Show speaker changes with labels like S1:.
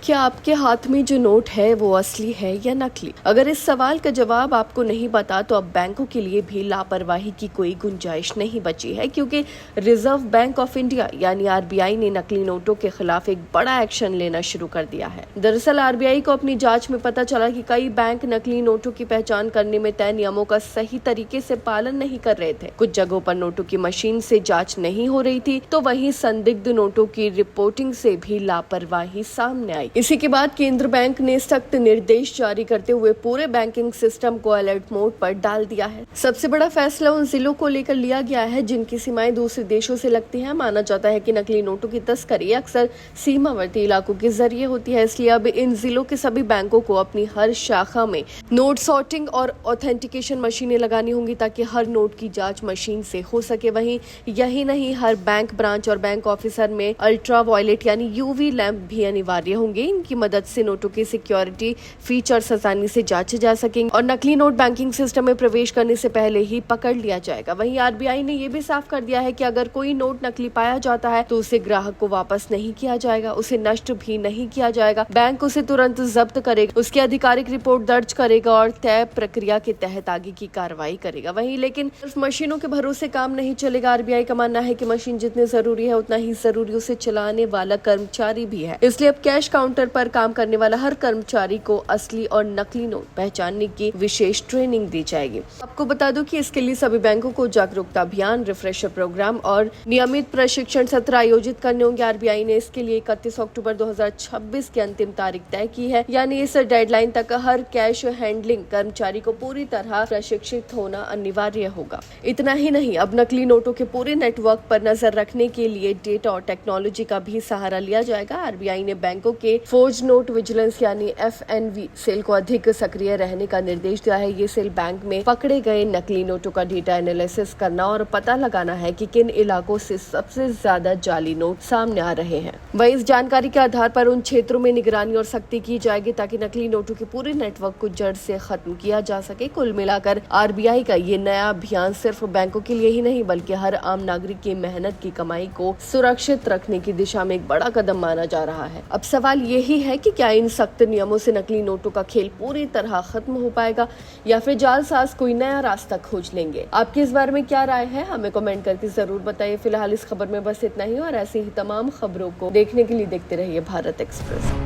S1: क्या आपके हाथ में जो नोट है वो असली है या नकली? अगर इस सवाल का जवाब आपको नहीं पता तो अब बैंकों के लिए भी लापरवाही की कोई गुंजाइश नहीं बची है, क्योंकि रिजर्व बैंक ऑफ इंडिया यानी आरबीआई ने नकली नोटों के खिलाफ एक बड़ा एक्शन लेना शुरू कर दिया है। दरअसल आरबीआई को अपनी जांच में पता चला कि कई बैंक नकली नोटों की पहचान करने में तय नियमों का सही तरीके से पालन नहीं कर रहे थे। कुछ जगहों पर नोटों की मशीन से जाँच नहीं हो रही थी, तो वहीं संदिग्ध नोटों की रिपोर्टिंग से भी लापरवाही सामने आई। इसी के बाद केंद्र बैंक ने सख्त निर्देश जारी करते हुए पूरे बैंकिंग सिस्टम को अलर्ट मोड पर डाल दिया है। सबसे बड़ा फैसला उन जिलों को लेकर लिया गया है जिनकी सीमाएं दूसरे देशों से लगती हैं। माना जाता है कि नकली नोटों की तस्करी अक्सर सीमावर्ती इलाकों के जरिए होती है, इसलिए अब इन जिलों के सभी बैंकों को अपनी हर शाखा में नोट सॉर्टिंग और ऑथेंटिकेशन मशीनें लगानी होंगी ताकि हर नोट की जाँच मशीन से हो सके। वहीं यही नहीं, हर बैंक ब्रांच और बैंक ऑफिसर में अल्ट्रा वायलेट यानी यूवी लैंप भी अनिवार्य होंगे। इनकी मदद से नोटों की सिक्योरिटी फीचर्स आसानी से जांचे जा सकेंगे और नकली नोट बैंकिंग सिस्टम में प्रवेश करने से पहले ही पकड़ लिया जाएगा। वहीं आरबीआई ने यह भी साफ कर दिया है कि अगर कोई नोट नकली पाया जाता है तो उसे ग्राहक को वापस नहीं किया जाएगा, उसे नष्ट भी नहीं किया जाएगा। बैंक उसे तुरंत जब्त करेगा, उसकी आधिकारिक रिपोर्ट दर्ज करेगा और तय प्रक्रिया के तहत आगे की कार्रवाई करेगा। वहीं लेकिन सिर्फ मशीनों के भरोसे काम नहीं चलेगा। आरबीआई का मानना है कि मशीन जितनी जरूरी है उतना ही जरूरी उसे चलाने वाला कर्मचारी भी है, इसलिए अब कैश काउंटर पर काम करने वाला हर कर्मचारी को असली और नकली नोट पहचानने की विशेष ट्रेनिंग दी जाएगी। आपको बता दूं कि इसके लिए सभी बैंकों को जागरूकता अभियान, रिफ्रेशर प्रोग्राम और नियमित प्रशिक्षण सत्र आयोजित करने होंगे। आरबीआई ने इसके लिए 31 अक्टूबर 2026 की अंतिम तारीख तय की है, यानी इस डेडलाइन तक हर कैश हैंडलिंग कर्मचारी को पूरी तरह प्रशिक्षित होना अनिवार्य होगा। इतना ही नहीं, अब नकली नोटों के पूरे नेटवर्क पर नजर रखने के लिए डेटा और टेक्नोलॉजी का भी सहारा लिया जाएगा। आरबीआई ने बैंकों के फोर्ज नोट विजिलेंस यानी एफएनवी सेल को अधिक सक्रिय रहने का निर्देश दिया है। ये सेल बैंक में पकड़े गए नकली नोटों का डेटा एनालिसिस करना और पता लगाना है कि किन इलाकों से सबसे ज्यादा जाली नोट सामने आ रहे हैं। वहीं इस जानकारी के आधार पर उन क्षेत्रों में निगरानी और सख्ती की जाएगी ताकि नकली नोटों के पूरे नेटवर्क को जड़ से खत्म किया जा सके। कुल मिलाकर आरबीआई का ये नया अभियान सिर्फ बैंकों के लिए ही नहीं बल्कि हर आम नागरिक की मेहनत की कमाई को सुरक्षित रखने की दिशा में एक बड़ा कदम माना जा रहा है। अब सवाल यही है कि क्या इन सख्त नियमों से नकली नोटों का खेल पूरी तरह खत्म हो पाएगा या फिर जालसाज कोई नया रास्ता खोज लेंगे। आपकी इस बारे में क्या राय है, हमें कमेंट करके जरूर बताइए। फिलहाल इस खबर में बस इतना ही और ऐसी ही तमाम खबरों को देखने के लिए देखते रहिए भारत एक्सप्रेस।